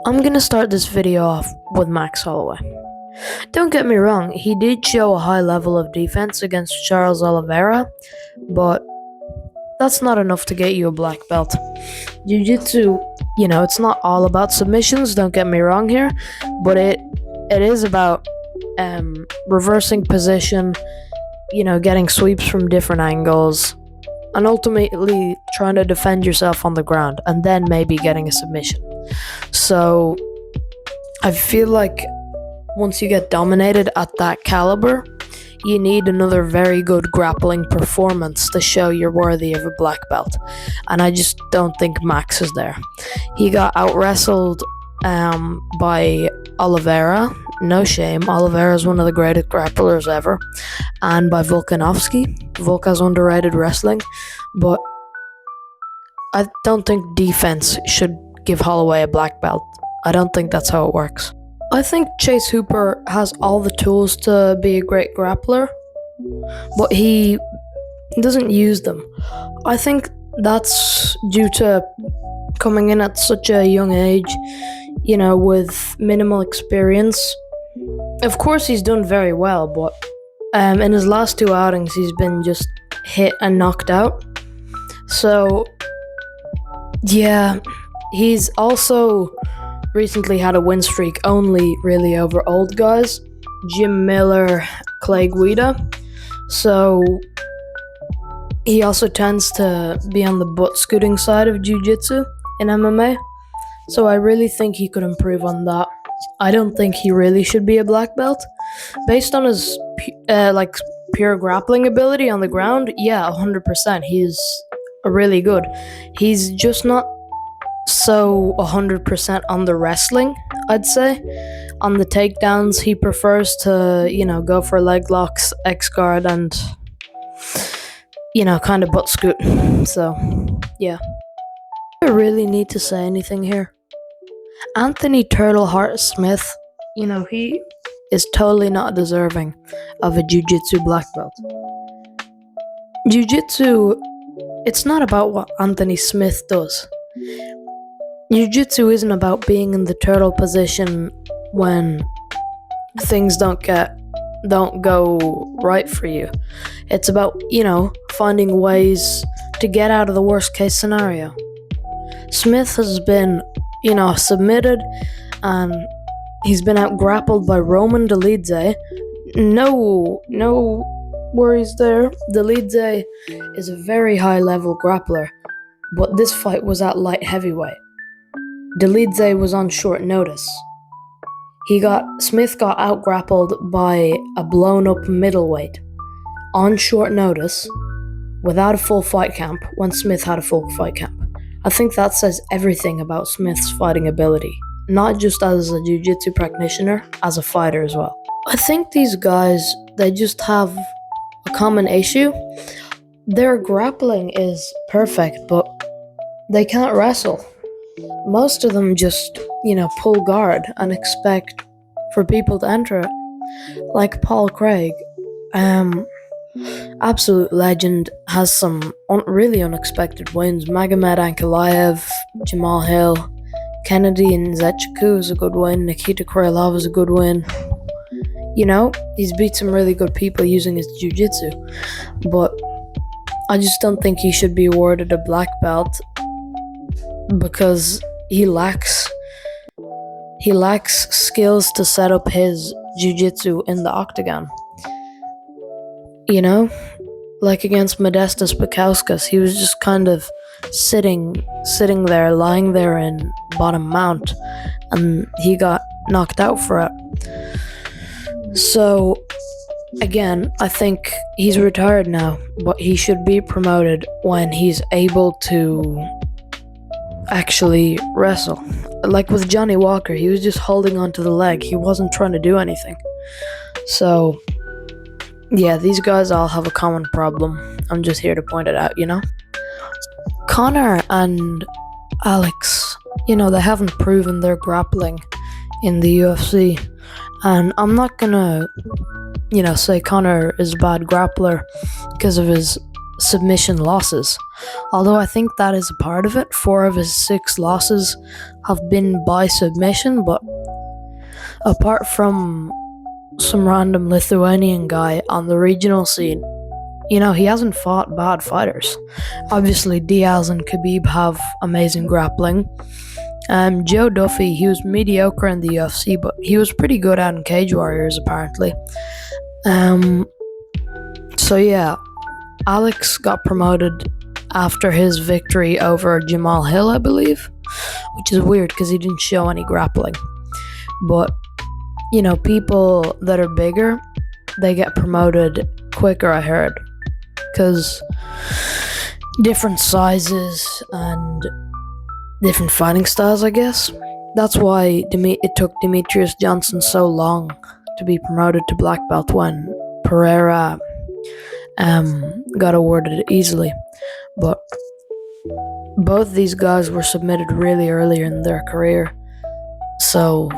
I'm gonna start this video off with Max Holloway. Don't get me wrong, he did show a high level of defense against Charles Oliveira, but that's not enough to get you a black belt. Jiu-Jitsu, it's not all about submissions, don't get me wrong here, but it is about reversing position, getting sweeps from different angles, and ultimately trying to defend yourself on the ground, and then maybe getting a submission. So I feel like once you get dominated at that caliber, you need another very good grappling performance to show you're worthy of a black belt. And I just don't think Max is there. He got out-wrestled by Oliveira. No shame. Oliveira is one of the greatest grapplers ever. And by Volkanovski. Volka's underrated wrestling. But I don't think defense should give Holloway a black belt. I don't think that's how it works. I think Chase Hooper has all the tools to be a great grappler, but he doesn't use them. I think that's due to coming in at such a young age, with minimal experience. Of course, he's done very well, but in his last two outings, he's been just hit and knocked out. So, yeah, he's also recently had a win streak only really over old guys, Jim Miller, Clay Guida. So he also tends to be on the butt scooting side of jiu-jitsu in MMA. So I really think he could improve on that. I don't think he really should be a black belt. Based on his pure grappling ability on the ground, yeah, 100%. He's really good. He's just not so 100% on the wrestling, I'd say. On the takedowns, he prefers to, go for leg locks, X-guard, and, kind of butt scoot. So, yeah. I really need to say anything here. Anthony Turtle Heart Smith, he is totally not deserving of a jiu-jitsu black belt. Jiu-jitsu, it's not about what Anthony Smith does. Jiu-jitsu isn't about being in the turtle position when things don't go right for you. It's about, finding ways to get out of the worst case scenario. Smith has been, submitted, and he's been out grappled by Roman Dolidze. No worries there. Dolidze is a very high level grappler, but this fight was at light heavyweight. Dolidze was on short notice. Smith got out-grappled by a blown-up middleweight on short notice without a full fight camp when Smith had a full fight camp. I think that says everything about Smith's fighting ability, not just as a jiu-jitsu practitioner, as a fighter as well. I think these guys, they just have a common issue. Their grappling is perfect, but they can't wrestle. Most of them just, pull guard and expect for people to enter it. Like Paul Craig, absolute legend, has some really unexpected wins. Magomed Ankalaev, Jamal Hill, Kennedy Nzechukwu is a good win. Nikita Krylov is a good win. He's beat some really good people using his jiu-jitsu. But I just don't think he should be awarded a black belt because he lacks skills to set up his jiu-jitsu in the octagon. Like against Modestas Bukauskas, he was just kind of sitting there, lying there in bottom mount, and he got knocked out for it. So, again, I think he's retired now, but he should be promoted when he's able to actually wrestle. Like with Johnny Walker, he was just holding onto the leg. He wasn't trying to do anything. So, yeah, these guys all have a common problem. I'm just here to point it out, Conor and Alex, they haven't proven their grappling in the UFC. And I'm not gonna, say Conor is a bad grappler because of his submission losses. Although I think that is a part of it. 4 of his 6 losses have been by submission, but apart from some random Lithuanian guy on the regional scene, he hasn't fought bad fighters. Obviously, Diaz and Khabib have amazing grappling. Joe Duffy, he was mediocre in the UFC, but he was pretty good out in Cage Warriors, apparently. So yeah, Alex got promoted after his victory over Jamal Hill, I believe, which is weird because he didn't show any grappling. But, people that are bigger, they get promoted quicker, I heard, because different sizes and different fighting styles, I guess. That's why it took Demetrius Johnson so long to be promoted to black belt when Pereira got awarded it easily. But both these guys were submitted really early in their career, so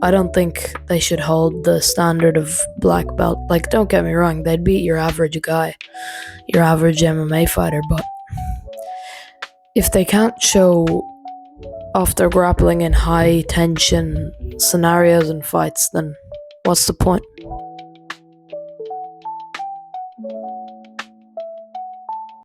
I don't think they should hold the standard of black belt. Like, don't get me wrong, they'd beat your average guy, your average MMA fighter, but if they can't show off their grappling in high tension scenarios and fights, then what's the point?